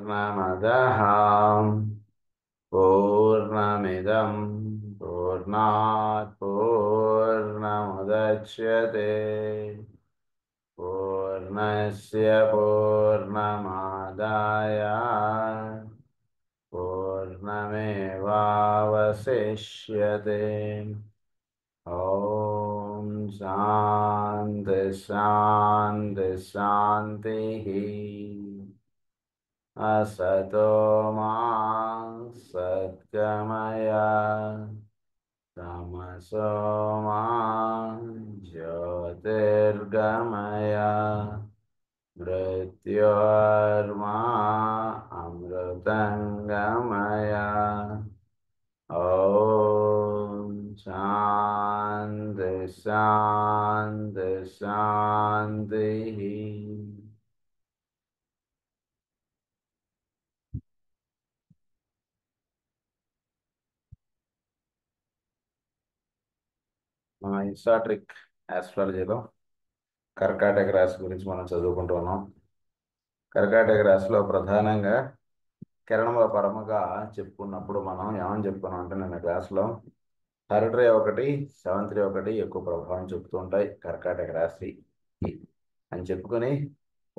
పూర్ణమదః పూర్ణమిదం పూర్ణాత్ పూర్ణముదచ్యతే పూర్ణస్య పూర్ణమాదాయ పూర్ణమేవావశిష్యతే. ఓం శాంతి శాంతి శాంతి. असतो मा सद्गमय तमसो मा ज्योतिर्गमय मृत्योर्मा अमृतंगमय. ओम शांति शांति शांति. మన ఇసాట్రిక్ ఆస్ట్రాలజీలో కర్కాటక రాశి గురించి మనం చదువుకుంటున్నాం. కర్కాటక రాశిలో ప్రధానంగా కిరణముల పరముగా చెప్పుకున్నప్పుడు మనం ఏమని చెప్పుకున్నాం అంటే, నిన్న క్లాస్లో థర్డ్ రే ఒకటి, సెవెంత్ రే ఒకటి ఎక్కువ ప్రభావం చెప్తూ ఉంటాయి కర్కాటక రాశి అని చెప్పుకొని,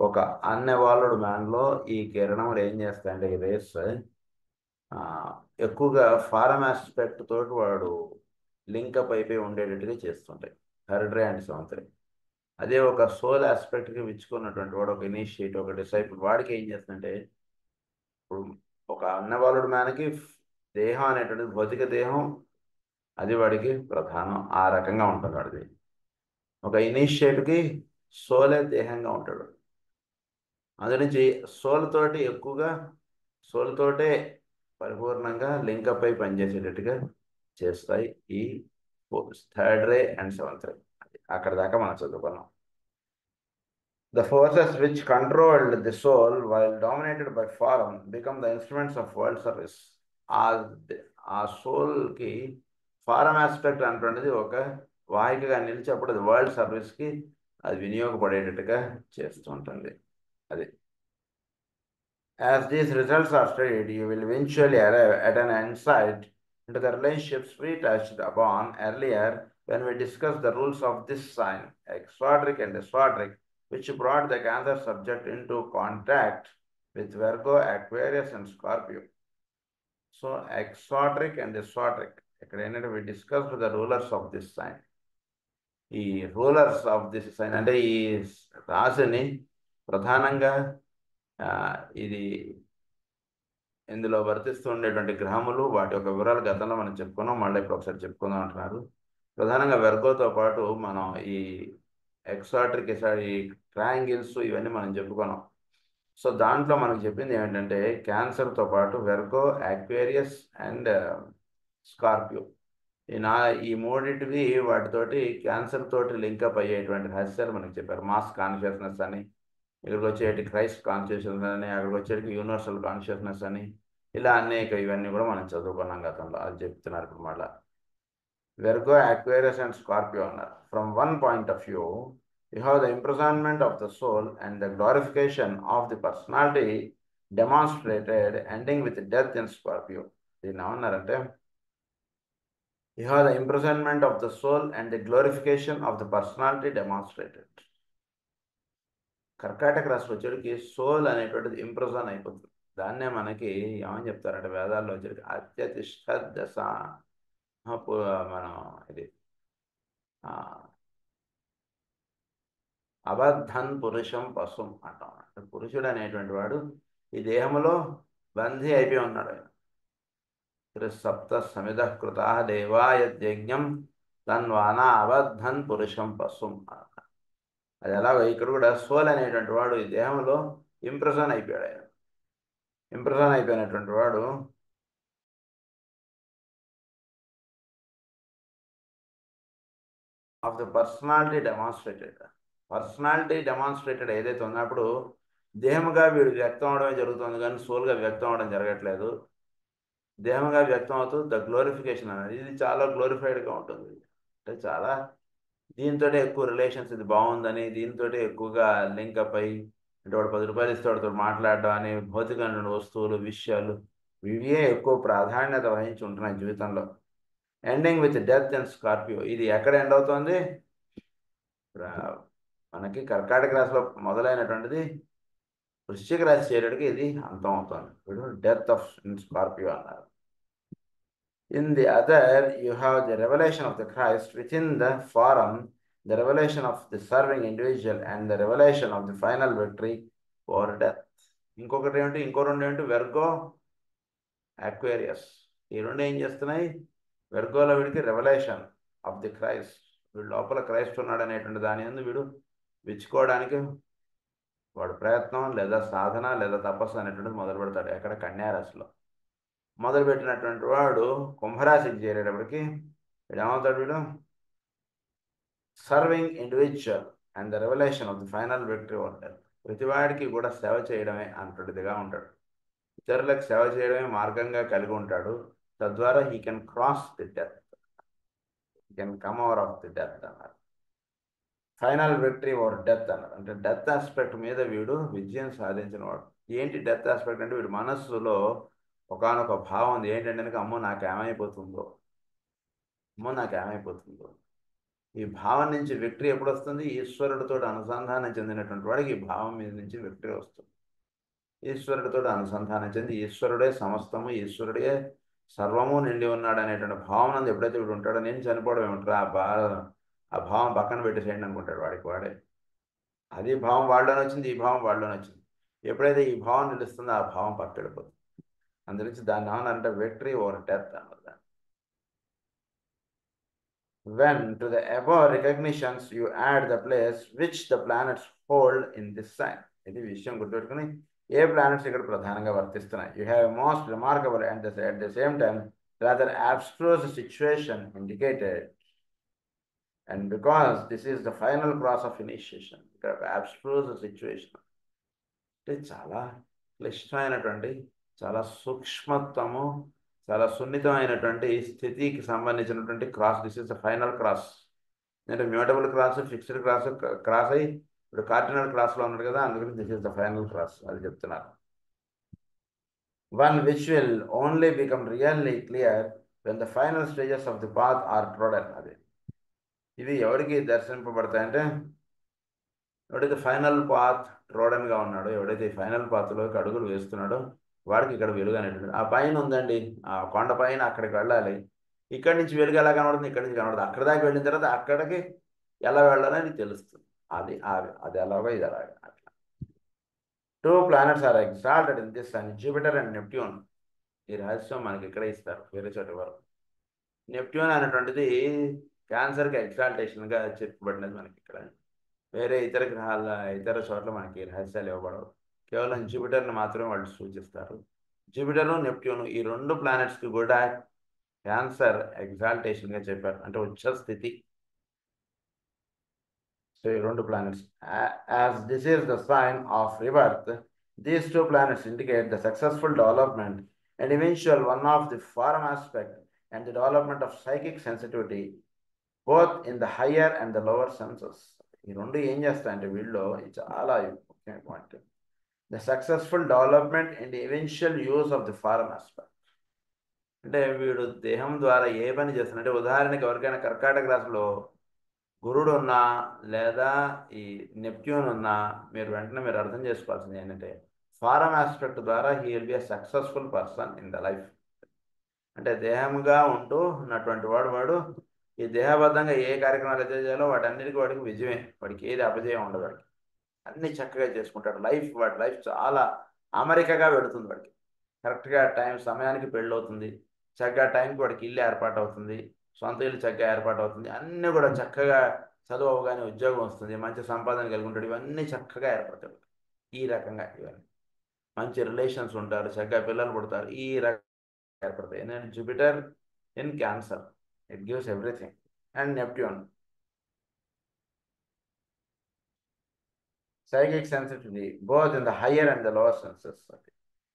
ఒక అన్ఎవాల్వ్డ్ మ్యాన్లో ఈ కిరణములు ఏం చేస్తాయంటే, ఈ రేస్ ఎక్కువగా ఫారెన్ ఆస్పెక్ట్ తోటి వాడు లింకప్ అయిపోయి ఉండేటట్టుగా చేస్తుంటాయి థర్డ్ రే అండ్ సెవెంత్ రే. అదే ఒక సోల్ ఆస్పెక్ట్కి విచ్చుకున్నటువంటి వాడు, ఒక ఇనిషియేట్, ఒక డిసైపుల్, వాడికి ఏం చేస్తుందంటే, ఇప్పుడు ఒక అన్నవాలుడు మ్యాన్కి దేహం అనేటువంటిది, భౌతిక దేహం అది వాడికి ప్రధానం, ఆ రకంగా ఉంటుంది వాడిది. ఒక ఇనిషియేట్కి సోలే దేహంగా ఉంటాడు. అందునుంచి సోల్ తోటి ఎక్కువగా, సోల్ తోటే పరిపూర్ణంగా లింకప్ అయి పనిచేసేటట్టుగా చేస్తాయి ఈ థర్డ్ రే అండ్ సెవెంత్ రే. అక్కడ దాకా మనం చదువుకున్నాం. The forces which controlled the soul while dominated by form become the instruments of world service. ఆ సోల్కి ఫారం ఆస్పెక్ట్ అనేటువంటిది ఒక వాహికగా నిలిచేప్పుడు అది వరల్డ్ సర్వీస్కి అది వినియోగపడేటట్టుగా చేస్తుంటుంది. అది as these results are studied, you will eventually arrive at an insight into the relationships we touched upon earlier when we discussed the rules of this sign, exoteric and esoteric, which brought the Cancer subject into contact with Virgo, Aquarius and Scorpio. So exoteric and esoteric, we discussed the rulers of this sign. ఈ rulers of this sign అంటే ఈ రాశిని ప్రధానంగా ఇది ఇందులో వర్తిస్తూ ఉండేటువంటి గ్రహములు, వాటి యొక్క వివరాలు గతంలో మనం చెప్పుకున్నాం, మళ్ళీ ఇప్పుడు ఒకసారి చెప్పుకుందాం అంటున్నారు. ప్రధానంగా వెర్గోతో పాటు మనం ఈ ఎక్సాట్రిక్, ఈ ట్రయాంగిల్స్ ఇవన్నీ మనం చెప్పుకున్నాం. సో దాంట్లో మనకు చెప్పింది ఏమిటంటే, క్యాన్సర్తో పాటు వెర్గో, అక్వేరియస్ అండ్ స్కార్పియో, ఈ మూడింటివి వాటితోటి క్యాన్సర్ తోటి లింకప్ అయ్యేటువంటి రహస్యాలు మనకు చెప్పారు. మాస్ కాన్షియస్నెస్ అని, ఇక్కడికి వచ్చేటి క్రైస్ట్ కాన్షియస్నెస్ అని, అక్కడికి వచ్చేటికి యూనివర్సల్ కాన్షియస్నెస్ అని, ఇలా అనేక ఇవన్నీ కూడా మనం చదువుకున్నాం గతంలో. అది చెప్తున్నారు ఇప్పుడు మళ్ళా. వెర్గో, అక్వేరియస్ అండ్ స్కార్పియో అన్నారు. From one point of view, you have the imprisonment of the soul and the glorification of the personality demonstrated ending with death in Scorpio. దీన్ని ఏమన్నారంటే, you have the imprisonment of the soul and the glorification of the personality demonstrated. కర్కాటక రాశి వచ్చేటికి soul అనేటువంటిది ఇంప్రెజన్ అయిపోతుంది. దాన్నే మనకి ఏమని చెప్తారంటే వేదాల్లో వచ్చేటికి అత్యతిష్ట దశ, మనం ఇది అబద్ధన్ పురుషం పశుం అంటాం. పురుషుడు అనేటువంటి వాడు ఈ దేహంలో బంధీ అయిపోయి ఉన్నాడు. ఆయన సప్త సమిధ కృతా దేవాయజ్ఞం తన్వానా అబద్ధన్ పురుషం పశుం. అది ఎలాగో ఇక్కడ కూడా సోల్ అనేటువంటి వాడు ఈ దేహంలో ఇంప్రెషన్ అయిపోయాడు. ఆయన ఇంప్రెషన్ అయిపోయినటువంటి వాడు ఆఫ్ ద పర్సనాలిటీ డెమాన్స్ట్రేటెడ్ ఏదైతే ఉన్నప్పుడు దేహముగా వీడు వ్యక్తం అవడమే జరుగుతుంది, కానీ సోల్గా వ్యక్తం అవడం జరగట్లేదు. దేహంగా వ్యక్తం అవుతూ ద గ్లోరిఫికేషన్ అనేది, ఇది చాలా గ్లోరిఫైడ్గా ఉంటుంది. అంటే చాలా దీంతో ఎక్కువ రిలేషన్స్, ఇది బాగుందని దీంతో ఎక్కువగా లింకప్ అయి అంటే వాడు 10 రూపాయలు ఇస్తే వాడితో మాట్లాడడం అని భౌతికమైన వస్తువులు విషయాలు ఇవే ఎక్కువ ప్రాధాన్యత వహించి ఉంటున్నాయి జీవితంలో. Ending with death and Scorpio, ఇది ఎక్కడ ఎండ్ అవుతుంది? మనకి కర్కాటక రాశిలో మొదలైనటువంటిది వృశ్చిక రాశి చేరేటికి ఇది అంతం అవుతుంది. ఇప్పుడు డెత్ ఆఫ్ స్కార్పియో అన్నారు. In the other, you have the revelation of the Christ within the forum, the revelation of the serving individual, and the revelation of the final victory over death. ఇంకొకటి ఏమిటి? ఇంకో రెండు ఏమిటి? Virgo, Aquarius. ఈ రెండు ఏం చేస్తున్నాయి? వెర్గోలో వీడికి రెవల్యూషన్ ఆఫ్ ది క్రైస్ట్, వీడు లోపల క్రైస్ట్ ఉన్నాడు అనేటువంటి దాని యందు వీడు విచ్చుకోవడానికి వాడు ప్రయత్నం లేదా సాధన లేదా తపస్సు అనేటువంటిది మొదలు పెడతాడు. ఎక్కడ? కన్యారాశిలో మొదలుపెట్టినటువంటి వాడు కుంభరాశికి చేరేటప్పటికి వీడు ఏమవుతాడు? వీడు serving individual and the revolution of the final victory ఉంటాడు. ప్రతివాడికి కూడా సేవ చేయడమే అంతటిదిగా ఉంటాడు. ఇతరులకు సేవ చేయడమే మార్గంగా కలిగి ఉంటాడు. తద్వారా he can cross the death, he can come over of the death అన్నారు. ఫైనల్ విక్టరీ ఓవర్ డెత్ అన్నారు. అంటే డెత్ ఆస్పెక్ట్ మీద వీడు విజయం సాధించిన వాడు. ఏంటి డెత్ ఆస్పెక్ట్ అంటే? వీడు మనస్సులో ఒకానొక భావం ఉంది. ఏంటంటే అమ్మో నాకేమైపోతుందో, అమ్మో నాకేమైపోతుందో. ఈ భావం నుంచి విక్టరీ ఎప్పుడు వస్తుంది? ఈశ్వరుడితో అనుసంధానం చెందినటువంటి వాడికి ఈ భావం మీద నుంచి విక్టరీ వస్తుంది. ఈశ్వరుడితో అనుసంధానం చెంది ఈశ్వరుడే సమస్తము, ఈశ్వరుడే సర్వము నిండి ఉన్నాడు అనేటువంటి భావన ఎప్పుడైతే వీడు ఉంటాడో, నేను చనిపోవడం ఏమిట్రా, ఆ భావం పక్కన పెట్టేసేయండి అనుకుంటాడు వాడికి వాడే. అది భావం వాళ్ళలోనే వచ్చింది, ఈ భావం వాళ్ళలోనే వచ్చింది. ఎప్పుడైతే ఈ భావం నిలుస్తుందో ఆ భావం పక్కకి వెళ్ళిపోతుంది. అందురించి దాన్ని ఏమన్నారంటే విక్టరీ ఓవర్ డెత్ అన్నది. When to the above recognitions you add the place which the planets hold in this sign. ఇది విషయం గుర్తుపెట్టుకుని ఏ ప్లానెట్స్ ఇక్కడ ప్రధానంగా వర్తిస్తున్నాయి. You have most remarkable and at the same time rather abstruse situation indicated. And because this is the final cross of initiation, ఇక్కడ abstruse situation అంటే చాలా క్లిష్టమైనటువంటి, చాలా సూక్ష్మత్వము, చాలా సున్నితమైనటువంటి స్థితికి సంబంధించినటువంటి cross. This is the final cross. అంటే mutable cross, fixed cross, cross అయ్యి ఇప్పుడు కార్డినల్ క్రాస్లో ఉన్నాడు కదా, అందుకని this is the final cross అది చెప్తున్నారు. One which will only become really clear when the final stages of the path are trodden. అది ఇవి ఎవరికి దర్శింపబడతాయంటే, ఎవడైతే ఫైనల్ పాత్ ట్రోడన్గా ఉన్నాడో, ఎవడైతే ఫైనల్ పాత్లోకి అడుగులు వేస్తున్నాడో వాడికి ఇక్కడ వెలుగు అనేటువంటి ఆ పైన ఉందండి, ఆ కొండ పైన అక్కడికి వెళ్ళాలి. ఇక్కడి నుంచి వెలుగు ఎలా కనబడుతుంది? ఇక్కడి నుంచి కనబడుతుంది. అక్కడ దాకా వెళ్ళిన తర్వాత అక్కడికి ఎలా వెళ్ళాలని తెలుస్తుంది. అది ఎలాగో ఇది అలాగే అట్లా. 2 planets are exalted in this sun, Jupiter and Neptune. ఈ రహస్యం మనకి ఇక్కడ ఇస్తారు, వేరే చోట వరకు. నెప్ట్యూన్ అనేటువంటిది క్యాన్సర్కి ఎగ్జాల్టేషన్గా చెప్పబడినది మనకి ఇక్కడ. వేరే ఇతర గ్రహాల ఇతర చోట్ల మనకి రహస్యాలు ఇవ్వబడవు. కేవలం జూపిటర్ని మాత్రమే వాళ్ళు సూచిస్తారు. జూపిటర్, నెప్ట్యూన్ ఈ 2 ప్లానెట్స్కి కూడా క్యాన్సర్ ఎగ్జాల్టేషన్గా చెప్పారు, అంటే ఉచ్చ స్థితి. సో ఈ 2 planets, as this is the sign of rebirth, these 2 planets indicate the successful development and eventual one of the forum aspect and the development of psychic sensitivity both in the higher and the lower senses. ఈ 2 ఏం చేస్తాయంటే వీళ్ళు చాలా ముఖ్యమైన point. The successful development and eventual use of the form aspect. అంటే వీడు దేహం ద్వారా ఏ పని చేస్తున్నాడంటే, ఉదాహరణకి ఎవరికైనా కర్కాటక రాశిలో గురుడు ఉన్నా లేదా ఈ నెప్ట్యూన్ ఉన్నా మీరు అర్థం చేసుకోవాల్సింది ఏంటంటే, ఫారం ఆస్పెక్ట్ ద్వారా he will B a successful person in the life. అంటే దేహంగా ఉంటూ ఉన్నటువంటి వాడు ఈ దేహబద్ధంగా ఏ కార్యక్రమాలు అయితే చేయాలో వాటన్నిటికీ వాడికి విజయమే, వాడికి ఏది అపజయం ఉండదు. వాడికి అన్ని చక్కగా చేసుకుంటాడు. వాడి లైఫ్ చాలా అమరికగా పెడుతుంది. వాడికి కరెక్ట్గా సమయానికి పెళ్ళి అవుతుంది, చక్కగా టైంకి వాడికి ఇల్లు ఏర్పాటు అవుతుంది, సొంత ఇల్లు చక్కగా ఏర్పాటు అవుతుంది, అన్నీ కూడా చక్కగా చదువు అవగానే ఉద్యోగం వస్తుంది, మంచి సంపాదన కలిగి ఉంటాడు, ఇవన్నీ చక్కగా ఏర్పడతాడు. ఈ రకంగా ఇవన్నీ మంచి రిలేషన్స్ ఉంటారు, చక్కగా పిల్లలు పుడతారు, ఈ రకంగా ఏర్పడతాయి. ఎందుకంటే Jupiter in Cancer, it gives everything. And Neptune psychic sensitivity both in the higher and the lower senses.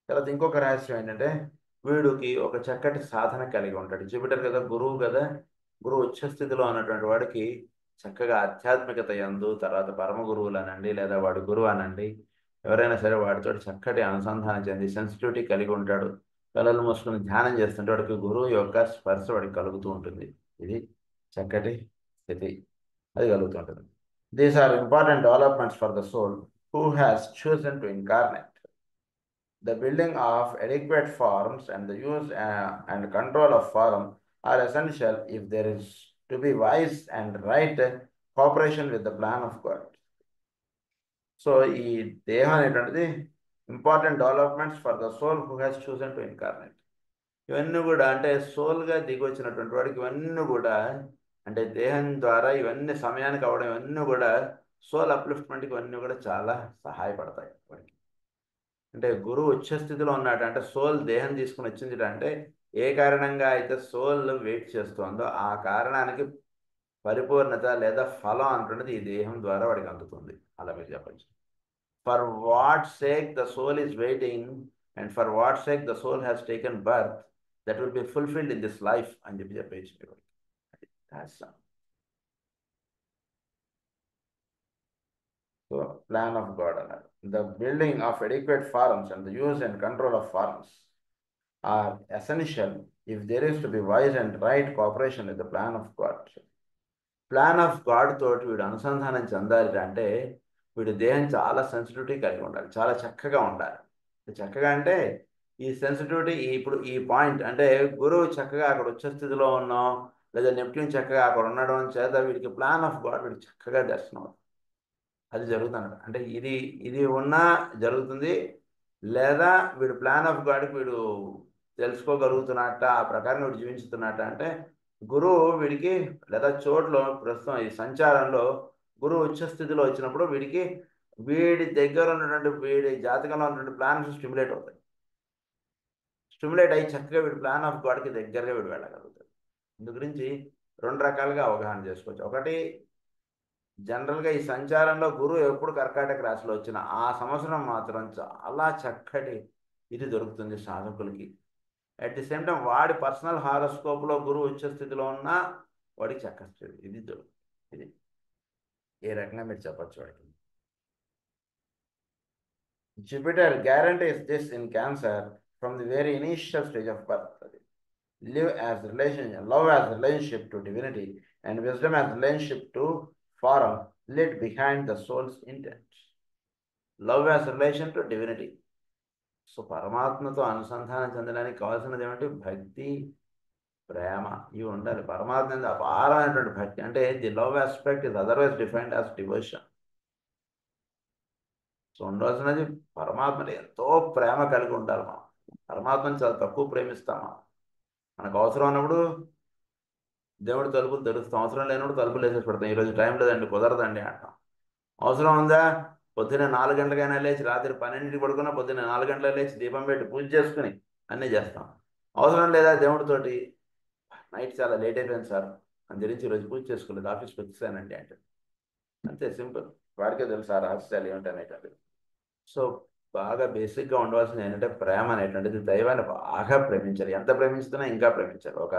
తర్వాత ఇంకొక రహస్యం ఏంటంటే, వీడికి ఒక చక్కటి సాధన కలిగి ఉంటాడు. జూపిటర్ కదా, గురువు కదా, గురువు ఉచ్చస్థితిలో ఉన్నటువంటి వాడికి చక్కగా ఆధ్యాత్మికత యందు, తర్వాత పరమ గురువులు అనండి లేదా వాడి గురువు అనండి, ఎవరైనా సరే వాడితో చక్కటి అనుసంధానం చెంది సెన్సిటివిటీ కలిగి ఉంటాడు. కళలు మూసుకుని ధ్యానం చేస్తుంటే వాడికి గురువు యొక్క స్పర్శ వాడికి కలుగుతూ ఉంటుంది. ఇది చక్కటి స్థితి, అది కలుగుతుంటుంది. These are important developments for the soul who has chosen to incarnate. The building of adequate forms and the use and control of form are essential if there is to be wise and right cooperation with the plan of God. So ఈ దేహం అనేటువంటిది important developments for the soul who has chosen to incarnate. ఇవన్నీ కూడా అంటే సోల్గా దిగి వచ్చినటువంటి వాడికి ఇవన్నీ కూడా అంటే దేహం ద్వారా ఇవన్నీ సమయానికి అవడం ఇవన్నీ కూడా సోల్ అప్లిఫ్ట్మెంట్కి ఇవన్నీ కూడా చాలా సహాయపడతాయి వాడికి. అంటే గురువు ఉచ్చ స్థితిలో ఉన్నాడు అంటే సోల్ దేహం తీసుకుని వచ్చింది అంటే ఏ కారణంగా అయితే సోల్ వెయిట్ చేస్తుందో ఆ కారణానికి పరిపూర్ణత లేదా ఫలం అంటున్నది ఈ దేహం ద్వారా వాడికి అందుతుంది. అలా మీరు చెప్పచ్చు. For what sake the soul is waiting and for what sake the soul has taken birth that will be fulfilled in this life అని చెప్పేసి మీరు. సో ప్లాన్ ఆఫ్ గాడ్ అన్నారు. The building of adequate forms and the use and control of forms are essential if there is to be wise and right cooperation with the plan of God. Plan of God తోటి వీడు అనుసంధానం చెందాలి అంటే వీడి దేహం చాలా sensitivity కలిగి ఉండాలి, చాలా చక్కగా ఉండాలి. చక్కగా అంటే ఈ సెన్సిటివిటీ ఇప్పుడు ఈ పాయింట్ అంటే గురువు చక్కగా అక్కడ ఉచ్చ స్థితిలో ఉన్నాం లేదా నెప్ట్యూన్ చక్కగా అక్కడ ఉండడం చేత వీడికి ప్లాన్ ఆఫ్ గాడ్ వీడికి చక్కగా దర్శనం అది జరుగుతుంది. అంటే ఇది ఇది ఉన్నా జరుగుతుంది లేదా వీడు ప్లాన్ ఆఫ్ గాడ్కి వీడు తెలుసుకోగలుగుతున్నట్ట ఆ ప్రకారం వీడు జీవించుతున్నట్ట అంటే గురువు వీడికి లేదా చోట్లో ప్రస్తుతం ఈ సంచారంలో గురువు ఉచ్చ స్థితిలో వచ్చినప్పుడు వీడికి వీడి దగ్గర ఉన్నటువంటి వీడి జాతకంలో ఉన్నటువంటి ప్లాన్స్ స్టిమ్యులేట్ అవుతాయి. స్టిమ్యులేట్ అయ్యి చక్కగా వీడి ప్లాన్ ఆఫ్ గాడ్కి దగ్గరగా వీడు వెళ్ళగలుగుతాడు. ఇందు గురించి రెండు రకాలుగా అవగాహన చేసుకోవచ్చు. ఒకటి జనరల్గా ఈ సంచారంలో గురువు ఎప్పుడు కర్కాటక రాశిలో వచ్చిన ఆ సంవత్సరం మాత్రం చాలా చక్కటి ఇది దొరుకుతుంది సాధకులకి. అట్ ది సేమ్ టైం వాడి పర్సనల్ హారోస్కోప్లో గురువు ఉచ్చ స్థితిలో ఉన్నా వాడికి చక్కటి ఇది దొరుకుతుంది. ఇది ఏ రకంగా మీరు చెప్పచ్చు వాడికి. Jupiter guarantees this in Cancer from the very initial stage of birth. Love as relationship to divinity and wisdom as relationship to form lit behind the soul's intent. Love as relation to divinity. So పరమాత్మతో అనుసంధానం చెందడానికి కావాల్సినది ఏమంటే భక్తి, ప్రేమ ఇవి ఉండాలి. పరమాత్మ అపారమైనటువంటి భక్తి అంటే the love aspect is otherwise defined as devotion. So ఉండాల్సినది పరమాత్మని ఎంతో ప్రేమ కలిగి ఉంటారు. మనం పరమాత్మని చాలా తక్కువ ప్రేమిస్తాం. మనకు అవసరం అన్నప్పుడు దేవుడు తలుపులు తెరుస్తాం, అవసరం లేనప్పుడు తలుపులు వేసేసి పెడతాం. ఈరోజు టైం లేదండి కుదరదండి అంటాం. అవసరం ఉందా పొద్దున్న 4 గంటలకైనా లేచి రాత్రి 12ంటికి పడుకున్నా పొద్దున్న 4 గంటలకు లేచి దీపం పెట్టి పూజ చేసుకుని అన్నీ చేస్తాం. అవసరం లేదా దేవుడితోటి నైట్ చాలా లేట్ అయిపోయింది సార్ అని తెలిసి ఈరోజు పూజ చేసుకోలేదు ఆఫీస్కి వచ్చేసానండి అంటే అంతే సింపుల్. వాడికే తెలుసు ఆ రహస్యాలు ఏమిటనేటువంటిది. సో బాగా బేసిక్గా ఉండవలసింది ఏంటంటే ప్రేమ అనేటువంటిది దైవాన్ని బాగా ప్రేమించాలి. ఎంత ప్రేమిస్తున్నా ఇంకా ప్రేమించాలి. ఒక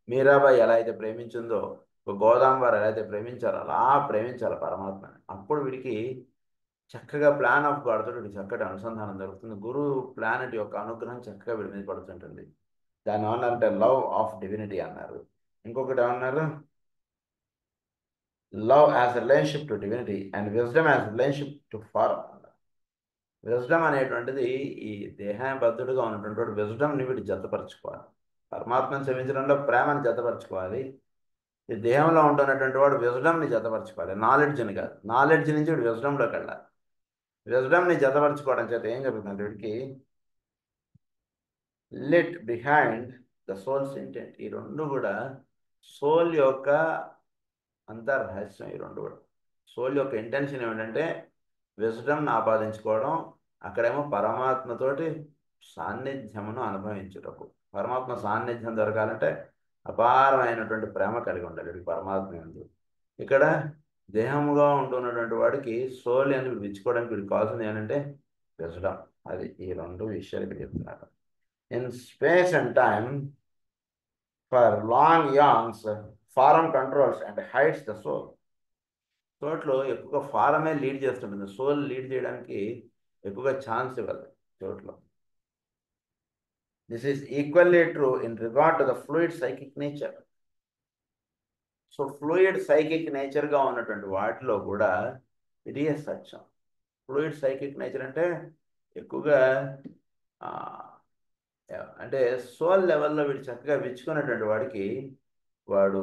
మీరాబాయి ఎలా అయితే ప్రేమించిందో ఒక గోదాంబర్ ఎలా అయితే ప్రేమించారో అలా ప్రేమించాలి పరమాత్మని. అప్పుడు వీడికి చక్కగా ప్లాన్ ఆఫ్ గాడ్ తోటి వీడికి చక్కటి అనుసంధానం జరుగుతుంది. గురువు ప్లానెట్ యొక్క అనుగ్రహం చక్కగా వీడి మీద పడుతుంటుంది. దాన్ని ఏమన్నారంటే లవ్ ఆఫ్ డివినిటీ అన్నారు. ఇంకొకటి ఏమన్నారు love as relationship to divinity and wisdom as relationship to form. Wisdom అనేటువంటిది ఈ దేహబద్ధుడుగా ఉన్నటువంటి విజ్డమ్ని వీడు జతపరచుకోవాలి. పరమాత్మను సేవించడంలో ప్రేమను జతపరచుకోవాలి. ఈ దేహంలో ఉంటున్నటువంటి వాడు విజ్డమ్ని జతపరచుకోవాలి, నాలెడ్జ్ని కాదు. నాలెడ్జ్ నుంచి వీడు విజ్డమ్లోకి వెళ్ళాలి. విజ్డమ్ని జతపరచుకోవడం చేత ఏం జరుగుతుంది వీడికి lit behind the soul's intent. ఈ రెండు కూడా సోల్ యొక్క అంతర్రహస్యం. ఈ రెండు కూడా సోల్ యొక్క ఇంటెన్షన్ ఏమిటంటే విజ్డమ్ని ఆపాదించుకోవడం, అక్కడేమో పరమాత్మతోటి సాన్నిధ్యమును అనుభవించుటకు. పరమాత్మ సాన్నిధ్యం దొరకాలంటే అపారమైనటువంటి ప్రేమ కలిగి ఉండాలి పరమాత్మ యందు. ఇక్కడ దేహముగా ఉంటున్నటువంటి వాడికి సోల్ అని విచ్చుకోవడానికి వీడికి కావాల్సింది ఏంటంటే విజ్డమ్. అది ఈ రెండు విషయాలు ఇక్కడ చెప్తున్నారు. In space and time for long aeons form controls and hides the soul. చోట్లో ఎక్కువగా ఫారమే లీడ్ చేస్తుంటుంది. సోల్ లీడ్ చేయడానికి ఎక్కువగా ఛాన్స్ ఇవ్వాలి చోట్ల. This is equally true in regard to the fluid psychic nature. So fluid psychic నేచర్గా ఉన్నటువంటి వాటిలో కూడా ఇట్ ఈస్ సత్యం. ఫ్లూయిడ్ సైకిక్ నేచర్ అంటే ఎక్కువగా ఆ, అంటే సోల్ లెవెల్లో వీడు చక్కగా విచ్చుకున్నటువంటి వాడికి వాడు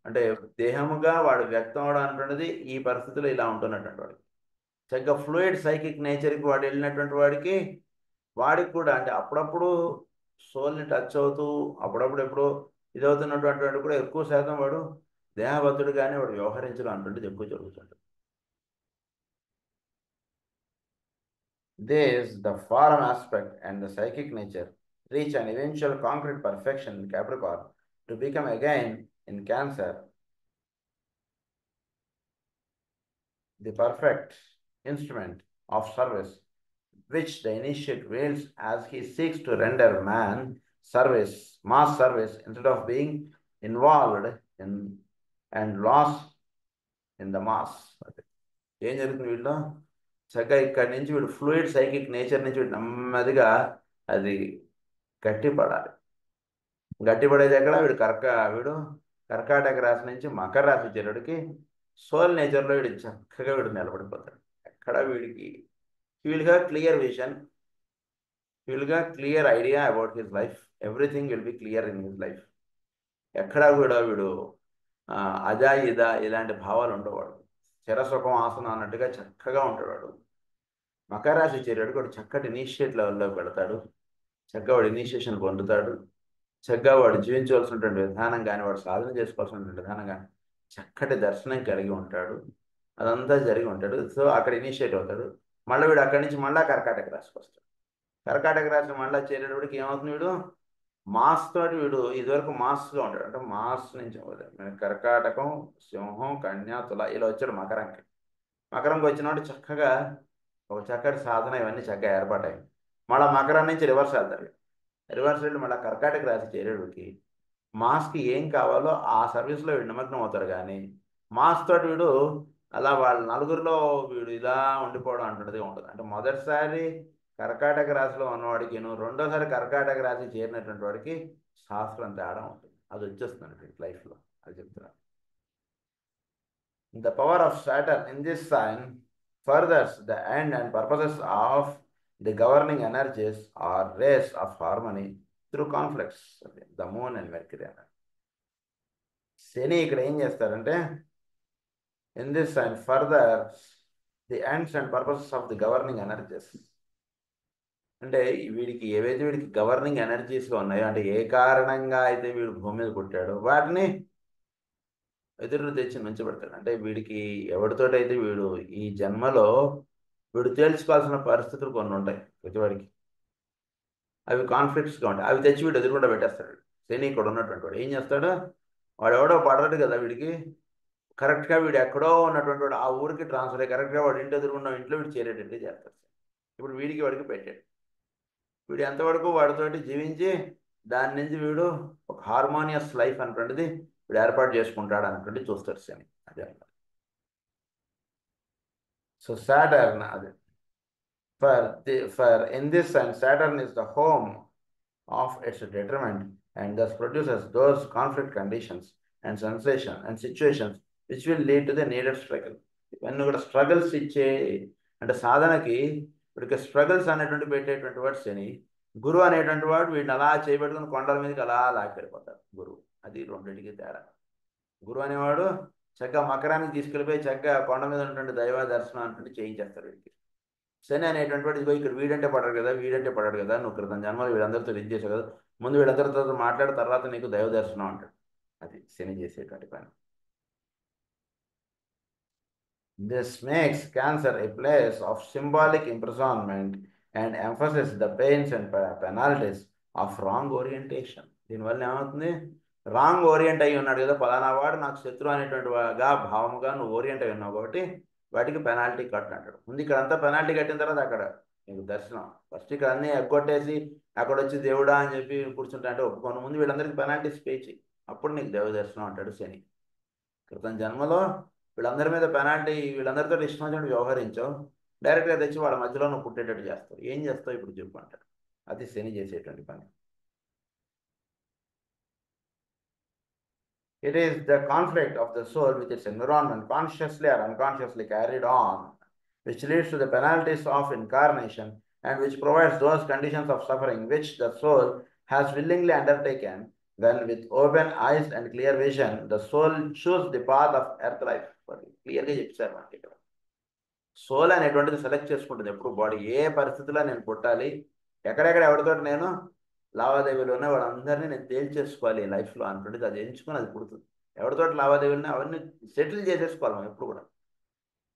అంటే దేహముగా వాడు వ్యక్తం అవడం అంటున్నది ఈ పరిస్థితిలో ఇలా ఉంటున్నటువంటి వాడికి చక్కగా ఫ్లూయిడ్ సైకిక్ నేచర్కి వాడు వెళ్ళినటువంటి వాడికి కూడా అంటే అప్పుడప్పుడు సోల్ని టచ్ అవుతూ అప్పుడప్పుడు ఎప్పుడో ఇదవుతున్నటువంటి వాడు కూడా ఎక్కువ శాతం వాడు దేహబద్ధుడుగానే వాడు వ్యవహరించడం అంటుండేది ఎక్కువ జరుగుతుంది. This, the form aspect and the psychic nature reach an eventual concrete perfection in Capricorn to become again in Cancer the perfect instrument of service, which the initiate wields as he seeks to render man service, mass service, instead of being involved in and lost in the mass. ఏం జరుగుతుంది వీళ్ళు చక్కగా ఇక్కడి నుంచి వీడు fluid psychic nature నుంచి వీడు నెమ్మదిగా అది గట్టిపడాలి. గట్టిపడేది ఎక్కడ వీడు కర్కాటక రాశి నుంచి మకర రాశి చేరుడికి సోల్ నేచర్లో వీడు చక్కగా వీడు నిలబడిపోతాడు. ఎక్కడ వీడికి వీళ్ళుగా క్లియర్ విజన్, వీళ్ళుగా clear idea about his life, everything will be clear in his life. ఎక్కడా కూడా వీడు అజా ఇదా ఇలాంటి భావాలు ఉండేవాడు. చిరసుఖం ఆసనం అన్నట్టుగా చక్కగా ఉంటాడు. మకర రాశి చేరాడు కూడా చక్కటి ఇనిషియేట్ లెవెల్లోకి వెళతాడు. చక్కగా వాడు ఇనిషియేషన్ పొందుతాడు. చక్కగా వాడు జీవించవలసినటువంటి విధానం కానీ వాడు సాధన చేసుకోవాల్సినటువంటి విధానం కానీ చక్కటి దర్శనం కలిగి ఉంటాడు. అదంతా జరిగి ఉంటాడు. సో అక్కడ ఇనిషియేట్ అవుతాడు. మళ్ళీ వీడు అక్కడి నుంచి మళ్ళీ కర్కాటక రాశికి వస్తాడు. కర్కాటక రాశి మళ్ళీ చేరేటప్పటికి ఏమవుతుంది, వీడు మాస్ తోటి వీడు ఇదివరకు మాస్గా ఉంటాడు. అంటే మాస్ నుంచి కర్కాటకం, సింహం, కన్య, తుల ఇలా వచ్చాడు మకరంకి. మకరంకి వచ్చినప్పుడు చక్కగా ఒక చక్కటి సాధన ఇవన్నీ చక్కగా ఏర్పాటాయి. మళ్ళీ మకరం నుంచి రివర్స్ వెళ్తారు. రివర్స్ వెళ్ళి మళ్ళీ కర్కాటక రాశి చేరేడుకి మాస్కి ఏం కావాలో ఆ సర్వీస్లో వీడు నిమగ్నం అవుతారు. కానీ మాస్ తోటి వీడు అలా వాళ్ళ నలుగురిలో వీడు ఇలా ఉండిపోవడం అంటున్నది ఉంటుంది. అంటే మొదటిసారి కర్కాటక రాశిలో ఉన్నవాడికి రెండోసారి కర్కాటక రాశి చేరినటువంటి వాడికి శాస్త్రం తేడా ఉంటుంది. అది వచ్చేస్తుంది లైఫ్లో. అది చెప్తున్నాను. The power of Saturn in this sign furthers the end and purposes of the governing energies or rays of harmony through conflicts. The moon and Mercury. శని ఇక్కడ ఏం చేస్తారంటే in this sign furthers the ends and purposes of the governing energies. అంటే వీడికి governing ఎనర్జీస్గా ఉన్నాయో, అంటే ఏ కారణంగా అయితే వీడు భూమి మీద పుట్టాడో వాటిని ఎదురు తెచ్చి నుంచబెడతాడు. అంటే వీడికి ఎవరితోటైతే వీడు ఈ జన్మలో వీడు తేల్చుకోవాల్సిన పరిస్థితులు కొన్ని ఉంటాయి ప్రతివాడికి. అవి కాన్ఫ్లిక్ట్స్గా ఉంటాయి. అవి తెచ్చి వీడు ఎదురుకుండా పెట్టేస్తాడు. శని ఇక్కడ ఉన్నటువంటి వాడు ఏం చేస్తాడు, వాడు ఎవడో పడతాడు కదా వీడికి, కరెక్ట్గా వీడు ఎక్కడో ఉన్నటువంటి వాడు ఆ ఊరికి ట్రాన్స్ఫర్ అయ్యి కరెక్ట్గా వాడు ఇంటి ఎదురుకున్న ఇంట్లో వీడు చేరేటట్టు చేస్తాడు. ఇప్పుడు వాడికి పెట్టాడు. వీడు ఎంతవరకు వాడితోటి జీవించి దాని నుంచి వీడు ఒక హార్మోనియస్ లైఫ్ అనేటువంటిది వీడు ఏర్పాటు చేసుకుంటాడు అన్నటువంటి చూస్తాడు శని. అదే అన్నమాట. సో సాటర్న్ అదే for in this and Saturn is the home of it's detriment and thus produces those conflict conditions and sensation and situations which will lead to the needed struggle. ఇవన్నీ కూడా స్ట్రగల్స్ ఇచ్చే, అంటే సాధనకి వీడికి struggles అనేటువంటి పెట్టేటువంటి వాడు శని. గురువు అనేటువంటి వాడు వీడిని అలా చేయబెట్టుకుని కొండల మీదకి అలా లాక్కెళ్ళిపోతాడు గురువు. అది రెండింటికి తేడా. గురువు అనేవాడు చక్కగా మకరానికి తీసుకెళ్ళిపోయి చక్కగా కొండ మీద ఉన్నటువంటి దైవ దర్శనం అంటే చేయించేస్తారు వీడికి. శని అనేటువంటి వాడు ఇదిగో ఇక్కడ వీడంటే పడడు కదా, నువ్వు క్రితం జన్మలు వీళ్ళందరితో ఇది చేసావు కదా, ముందు వీళ్ళందరితో మాట్లాడిన తర్వాత నీకు దైవ దర్శనం అంటాడు. అది శని చేసేటువంటి పని. This makes Cancer a place of symbolic imprisonment and emphasizes the pains and penalties of wrong orientation. దీనివల్ల ఏమవుతుంది, రాంగ్ ఓరియంట్ అయ్యి ఉన్నాడు కదా, ఫలానా వాడు నాకు శత్రు అనేటువంటి భావముగా నువ్వు ఓరియంట్ అయి ఉన్నావు కాబట్టి వాటికి పెనాల్టీ కట్ అంటాడు. ముందు ఇక్కడ అంతా పెనాల్టీ కట్టిన తర్వాత అక్కడ నీకు దర్శనం. ఫస్ట్ ఇక్కడ అన్నీ ఎగ్గొట్టేసి అక్కడ వచ్చి దేవుడా అని చెప్పి కూర్చుంటా అంటే ఒప్పుకోను. ముందు వీళ్ళందరికీ పెనాల్టీస్ పే చేయి, అప్పుడు నీకు దేవ దర్శనం అంటాడు శని. క్రితం జన్మలో వీళ్ళందరి మీద పెనాల్టీ, వీళ్ళందరితో ఇష్టం వచ్చినట్టు వ్యవహరించావు, డైరెక్ట్గా తెచ్చి వాళ్ళ మధ్యలో నువ్వు పుట్టేటట్టు చేస్తావు. ఏం చేస్తావు ఇప్పుడు చెప్పు అంటాడు. అది శని చేసేటువంటి పని. It is the conflict of the soul with its environment, consciously or unconsciously carried on, which leads to the penalties of incarnation and which provides those conditions of suffering which the soul has willingly undertaken when, with open eyes and clear vision, the soul chooses the path of earth life. క్లియర్గా చెప్పారు మనకి ఇక్కడ. Soul అనేటువంటిది select చేసుకుంటుంది ఎప్పుడు body ఏ పరిస్థితిలో నేను పుట్టాలి, ఎక్కడెక్కడ ఎవరితో నేను లావాదేవీలు ఉన్నాయి వాళ్ళందరినీ నేను తేల్చేసుకోవాలి లైఫ్లో అనుకుంటుంది. అది ఎంచుకొని అది పుడుతుంది. ఎవరితో లావాదేవీలు అవన్నీ సెటిల్ చేసేసుకోవాలి మనం ఎప్పుడు కూడా.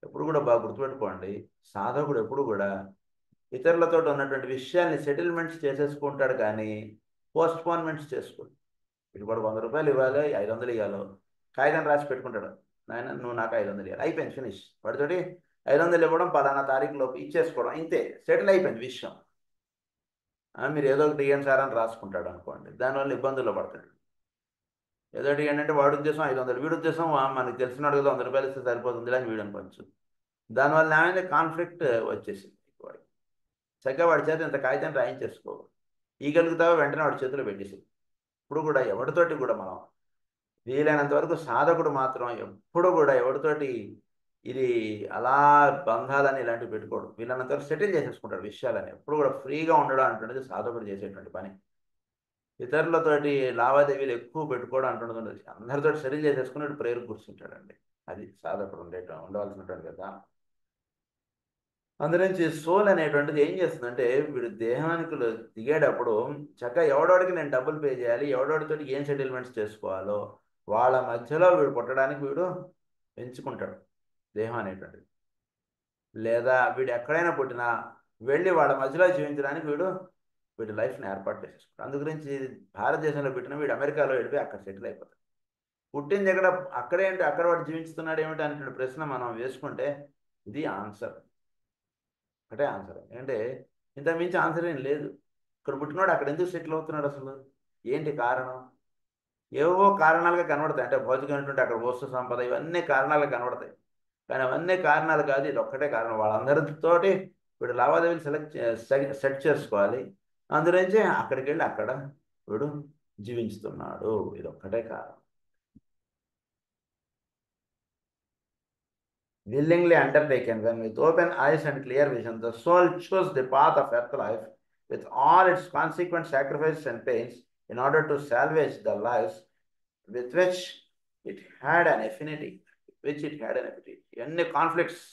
ఎప్పుడు కూడా బాగా గుర్తుపెట్టుకోండి, సాధకుడు ఎప్పుడు కూడా ఇతరులతో ఉన్నటువంటి విషయాల్ని సెటిల్మెంట్స్ చేసేసుకుంటాడు, కానీ పోస్ట్పోన్మెంట్స్ చేసుకోడు. ఇప్పుడు కూడా 100 రూపాయలు ఇవ్వాలి, 500 ఇవ్వాలో కాగితం రాసి పెట్టుకుంటాడు. నాయన నువ్వు నాకు 500 ఇవ్వాలి, అయిపోయింది, ఫినిష్. వాటితోటి 500 ఇవ్వడం, పలానా తారీఖులోపు ఇచ్చేసుకోవడం, ఇంతే, సెటిల్ అయిపోయింది విషయం. మీరు ఏదో ఒకటి ఇవ్వండి సార్ అని రాసుకుంటాడు అనుకోండి, దానివల్ల ఇబ్బందుల్లో పడతాడు. ఏదో ఒకటి ఏంటంటే వాడి ఉద్దేశం 500, వీడి ఉద్దేశం మనకు తెలిసినాడు కదా 100 రూపాయలు ఇస్తే సరిపోతుంది అని వీడు అనుకోవచ్చు. దానివల్ల ఏమైంది, కాన్ఫ్లిక్ట్ వచ్చేసింది వాడికి. చక్కగా వాడి చేత ఇంత కాగితం రాయించేసుకో, ఇవ్వగలుగుతావో వెంటనే వాడి చేతిలో పెట్టేసి. ఇప్పుడు కూడా ఎవరితోటి కూడా మనం వీలైనంత వరకు సాధకుడు మాత్రం ఎప్పుడు కూడా ఎవరితోటి ఇది అలా బంధాలని ఇలాంటివి పెట్టుకోడు. వీళ్ళంత వరకు సెటిల్ చేసేసుకుంటాడు విషయాలని. ఎప్పుడు కూడా ఫ్రీగా ఉండడం అంటున్నది సాధకుడు చేసేటువంటి పని. ఇతరులతోటి లావాదేవీలు ఎక్కువ పెట్టుకోవడం అంటున్నది అందరితో సెటిల్ చేసేసుకుని ప్రేరు కూర్చుంటాడండి. అది సాధకుడు ఉండవలసినటువంటి కదా. అందునుంచి సోల్ అనేటువంటిది ఏం చేస్తుందంటే, వీడు దేహానికి దిగేటప్పుడు చక్కగా ఎవడోడికి నేను డబ్బులు పే చేయాలి, ఎవడోడితో ఏం సెటిల్మెంట్స్ చేసుకోవాలో వాళ్ళ మధ్యలో వీడు పుట్టడానికి వీడు ఎంచుకుంటాడు దేహం అనేటువంటిది. లేదా వీడు ఎక్కడైనా పుట్టినా వెళ్ళి వాళ్ళ మధ్యలో జీవించడానికి వీడి లైఫ్ని ఏర్పాటు చేసేసుకుంటాడు. అందు గురించి భారతదేశంలో పుట్టిన వీడు అమెరికాలో వెళ్ళిపోయి అక్కడ సెటిల్ అయిపోతాడు. పుట్టింది ఎక్కడ, అక్కడేంటి, అక్కడ వాడు జీవిస్తున్నాడు ఏమిటి అనేటువంటి ప్రశ్న మనం వేసుకుంటే ఇది ఆన్సర్, ఒకటే ఆన్సర్. అంటే ఇంత మించి ఆన్సర్ ఏం లేదు. ఇక్కడ పుట్టినాడు అక్కడ ఎందుకు సెటిల్ అవుతున్నాడు, అసలు ఏంటి కారణం? ఏవో కారణాలుగా కనబడతాయి. అంటే భౌతికమైనటువంటి అక్కడ వస్తు సంపద ఇవన్నీ కారణాలుగా కనబడతాయి, కానీ అవన్నీ కారణాలు కాదు, ఇది ఒక్కటే కారణం. వాళ్ళందరితోటి వీడు లావాదేవీలు సెట్ చేసుకోవాలి. అందులోంచి అక్కడికి వెళ్ళి అక్కడ వీడు జీవించుతున్నాడు, ఇది ఒక్కటే కారణం. willingly undertaken when with open eyes and clear vision, the soul chose the path of earth life with all its consequent sacrifices and pains in order to salvage the lives with which it had an affinity. ఇవన్నీ conflicts,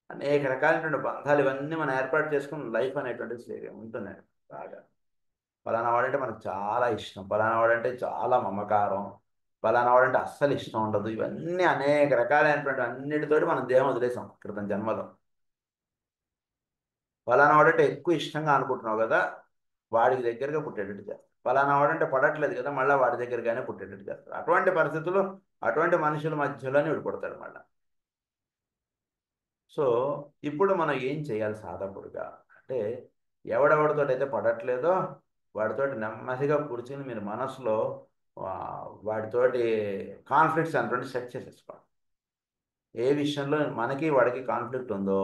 అనేక రకాలైనటువంటి బంధాలు, ఇవన్నీ మనం ఏర్పాటు చేసుకుని life అనేటువంటిది ఉంటున్నాయి. బాగా పలానా వాడంటే మనకు చాలా ఇష్టం, పలానా వాడంటే చాలా మమకారం, పలానా వాడంటే అస్సలు ఇష్టం ఉండదు. ఇవన్నీ అనేక రకాలైనటువంటి అన్నిటితోటి మనం దేహం వదిలేసాం క్రితం జన్మలో. పలానా వాడంటే ఎక్కువ ఇష్టంగా అనుకుంటున్నావు కదా, వాడికి దగ్గరగా పుట్టేటట్టు చేస్తాడు. పలానా వాడంటే పడట్లేదు కదా, మళ్ళీ వాడి దగ్గరగానే పుట్టేటట్టు చేస్తాడు. అటువంటి పరిస్థితులు, అటువంటి మనుషుల మధ్యలోనే వీడు పుడతాడు మళ్ళీ. సో ఇప్పుడు మనం ఏం చేయాలి సాధకుడుగా అంటే, ఎవడెవడితో అయితే పడట్లేదో వాడితోటి నెమ్మదిగా కూర్చుని మీరు మనసులో వాడితోటి కాన్ఫ్లిక్ట్స్ అనేటువంటి సెట్ చేసేసుకోండి. ఏ విషయంలో మనకి వాడికి కాన్ఫ్లిక్ట్ ఉందో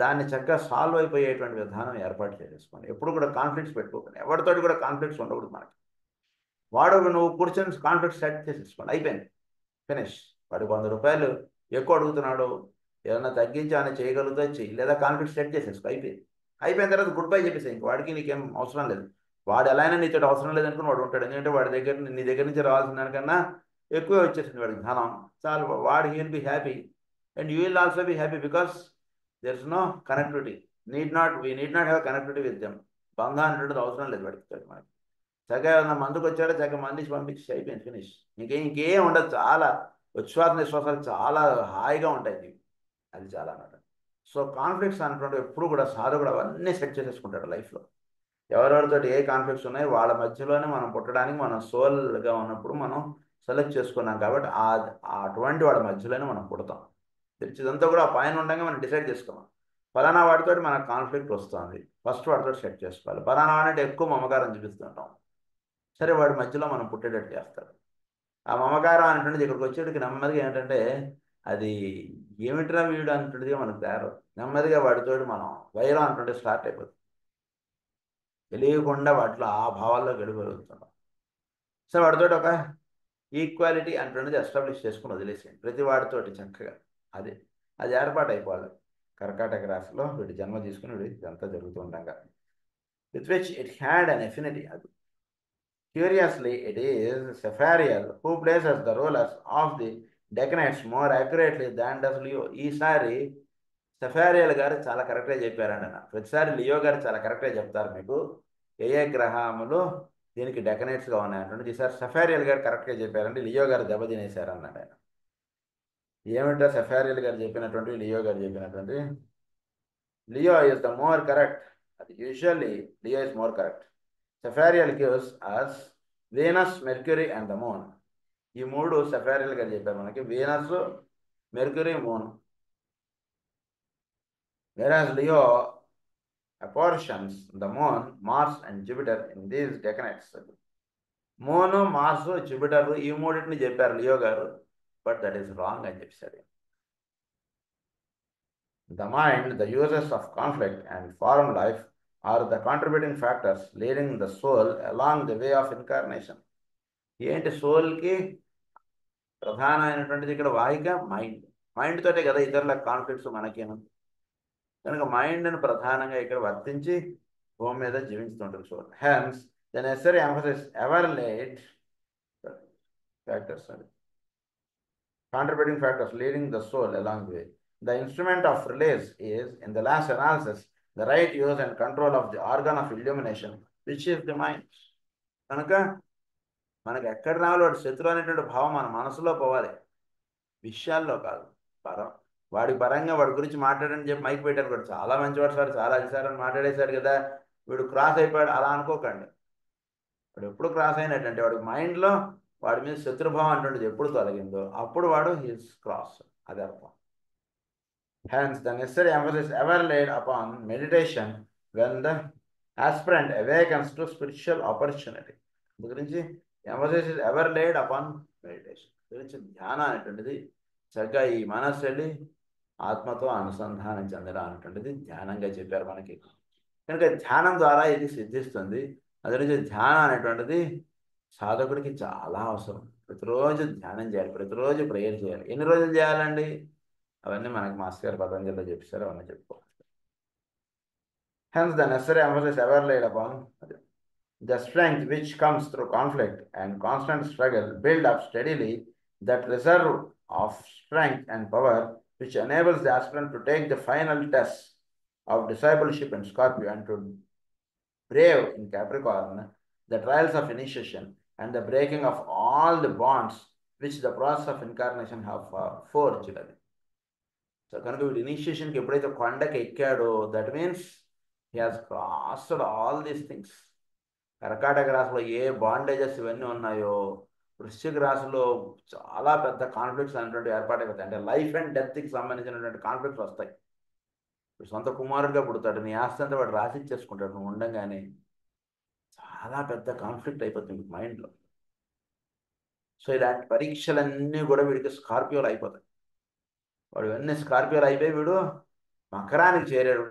దాన్ని చక్కగా సాల్వ్ అయిపోయేటువంటి విధానం ఏర్పాటు చేసేసుకోండి. ఎప్పుడు కూడా కాన్ఫ్లిక్ట్స్ పెట్టుకోకండి, ఎవరితోటి కూడా కాన్ఫ్లిక్ట్స్ ఉండకూడదు మనకి. నువ్వు కూర్చొని కాన్ఫ్లిక్ట్ సెట్ చేసేసుకోండి, అయిపోయింది, ఫినిష్. వాడికి 100 రూపాయలు ఎక్కువ అడుగుతున్నాడు, ఏదైనా తగ్గించి ఆయన చేయగలుగుతా చెయ్యి, లేదా కాన్ఫ్లిక్ట్ సెట్ చేసేసుకో, అయిపోయిన తర్వాత గుడ్ బై చెప్పేసి ఇంక వాడికి నీకేం అవసరం లేదు. వాడు ఎలా అయినా నీతో అవసరం లేదనుకుని వాడు ఉంటాడు. ఎందుకంటే నీ దగ్గర నుంచి రావాల్సిన దానికన్నా ఎక్కువే వచ్చేసింది వాడికి ధనం, చాలు. వాడు he will be happy and you will also be happy because there is no connectivity. We need not have connectivity with them. బంధం అనేటువంటిది అవసరం లేదు వాడికి. మనకి చక్కగా ఏమన్నా మందుకు వచ్చాడో చక్కగా మందికి పంపించి అయిపోయింది, ఫినిష్. ఇంకేం ఉండదు. చాలా ఉచ్ఛ్వాస నిశ్వాసాలు చాలా హాయిగా ఉంటాయి. అది చాలా అన్నమాట. సో కాన్ఫ్లిక్ట్స్ అనుకుంటే ఎప్పుడు కూడా సాధకుడు అవన్నీ సెట్ చేసేసుకుంటాడు లైఫ్లో. ఎవరెవరితో ఏ కాన్ఫ్లిక్ట్స్ ఉన్నాయి వాళ్ళ మధ్యలోనే మనం పుట్టడానికి మనం సోల్గా ఉన్నప్పుడు మనం సెలెక్ట్ చేసుకున్నాం కాబట్టి అటువంటి వాడి మధ్యలోనే మనం పుడతాం. ఇదంతా కూడా ఆ పైన ఉండగా మనం డిసైడ్ చేసుకోవాలి. ఫలానా వాడితో మనకు కాన్ఫ్లిక్ట్ వస్తుంది, ఫస్ట్ వాడితో సెట్ చేసుకోవాలి. ఫలానా వాడంటే ఎక్కువ మమకారం చూపిస్తుంటాం, సరే వాడి మధ్యలో మనం పుట్టేటట్టు చేస్తాడు. ఆ మమకారం అనేటువంటిది ఇక్కడికి వచ్చేటికి నెమ్మదిగా ఏంటంటే అది ఏమిట్రా వీడు అంటుండేది మనకు తయారు. నెమ్మదిగా వాడితో మనం వైరం అంటుంటే స్టార్ట్ అయిపోతుంది. తెలియకుండా వాటిలో ఆ భావాల్లో గడిపెరుగుతున్నాం. సో వాడితో ఒక ఈక్వాలిటీ అంటున్నది ఎస్టాబ్లిష్ చేసుకుని వదిలేసేయండి ప్రతి వాడితోటి చక్కగా. అది అది ఏర్పాటు అయిపోవాలి. కర్కాటక రాశిలో వీడి జన్మ తీసుకుని వీడి ఇదంతా జరుగుతూ ఉండగా with which it had an affinity. అది curiously it is Sepharial who places the rulers of the decanates more accurately than does Leo. ఈసారి సెఫారియల్ గారు చాలా కరెక్ట్గా చెప్పారండి. ప్రతిసారి లియో గారు చాలా కరెక్ట్గా చెప్తారు మీకు ఏ ఏ గ్రహములు దీనికి డెకనైట్స్గా ఉన్నాయంటే. ఈసారి సెఫారియల్ గారు కరెక్ట్గా చెప్పారండి, లియో గారు దెబ్బతినేశారు అన్నాడు ఆయన. ఏమిటో సెఫారియల్ గారు చెప్పినటువంటి లియో గారు చెప్పినటువంటి Leo is the more correct. అది usually Leo is more correct. Sepharial gives us Venus, Mercury and the Moon. ఈ మూడు సెఫారియల్ గారు చెప్పారు మనకి, Venus, Mercury, Moon. whereas Leo apportions the moon, Mars and Jupiter in these decanates. Moon, Mars, Jupiter ఈ మూడింటిని చెప్పారు Leo గారు, but that is wrong అని చెప్పారు. The mind, the uses of conflict and foreign life are the contributing factors leading the soul along the way of incarnation. ఏంటి సోల్కి ప్రధానమైనటువంటిది ఇక్కడ వాహిక mind. Mind తోటే కదా ఇతరుల కాన్ఫ్లిక్ట్స్ మనకేను. కనుక మైండ్ని ప్రధానంగా ఇక్కడ వర్తించి భూమి మీద జీవిస్తుంటుంది soul. Hence the necessary emphasis ever late factors, contributing factors leading the soul along the way. The instrument of release is, in the last analysis, the right use and control of the organ of illumination, which is the mind. కనుక మనకు ఎక్కడ రావాలి వాడు శత్రువు అనేటువంటి భావం మన మనసులో పోవాలి, విషయాల్లో కాదు. వాడి పరంగా వాడి గురించి మాట్లాడని చెప్పి మైక్ పెట్టారు, వాడు చాలా మంచివాడు సార్, చాలా అధికారం మాట్లాడేశాడు కదా, వీడు క్రాస్ అయిపోయాడు అలా అనుకోకండి. వాడు ఎప్పుడు క్రాస్ అయినట్టంటే వాడి మైండ్లో వాడి మీద శత్రుభావం అంటుండేది ఎప్పుడు తొలగిందో అప్పుడు వాడు హిస్ క్రాస్. అది అర్థం. Hence, the necessary emphasis ever laid upon meditation when the aspirant awakens to spiritual opportunity. The గురించి emphasis is ever laid upon meditation. గురించి ధ్యానం అనేటువంటిది చక్కగా ఈ మనస్సు వెళ్ళి ఆత్మతో అనుసంధానం చెందడం అనేటువంటిది ధ్యానంగా చెప్పారు మనకి. కనుక ధ్యానం ద్వారా ఇది సిద్ధిస్తుంది. అది నుంచి ధ్యానం అనేటువంటిది సాధకుడికి చాలా అవసరం. ప్రతిరోజు ధ్యానం చేయాలి, ప్రతిరోజు ప్రేయర్ చేయాలి. ఎన్ని రోజులు చేయాలండి? అవన్నీ మనకి మాస్టర్ గారు పతంజలిలో చెప్పారు, అవన్నీ చెప్పుకోవాలి. Hence the necessary emphasis ever laid upon the strength which comes through conflict and constant struggle build up steadily that reserve of strength and power which enables the aspirant to take the final test of discipleship in Scorpio and to brave in Capricorn the trials of initiation and the breaking of all the bonds which the process of incarnation have forged. So కనుక వీడు ఇనిషియేషన్కి ఎప్పుడైతే కొండకి ఎక్కాడో that means he has crossed all these things. కర్కాటక రాశిలో ఏ bondages ఇవన్నీ ఉన్నాయో వృశ్చిక రాశిలో చాలా పెద్ద కాన్ఫ్లిక్ట్స్ అనేటువంటి ఏర్పాటైపోతాయి. అంటే లైఫ్ అండ్ డెత్కి సంబంధించినటువంటి కాన్ఫ్లిక్ట్స్ వస్తాయి. ఇప్పుడు సొంత కుమారుడిగా పుడతాడు, నీ ఆస్తి అంతా వాడు రాసి ఇచ్చేసుకుంటాడు నువ్వు ఉండగానే. చాలా పెద్ద కాన్ఫ్లిక్ట్ అయిపోతుంది మైండ్లో. సో ఇలాంటి పరీక్షలన్నీ కూడా వీడికి స్కార్పియోలు అయిపోతాయి. వాడు ఇవన్నీ స్కార్పియోలు అయిపోయి వీడు మకరానికి చేరాడు.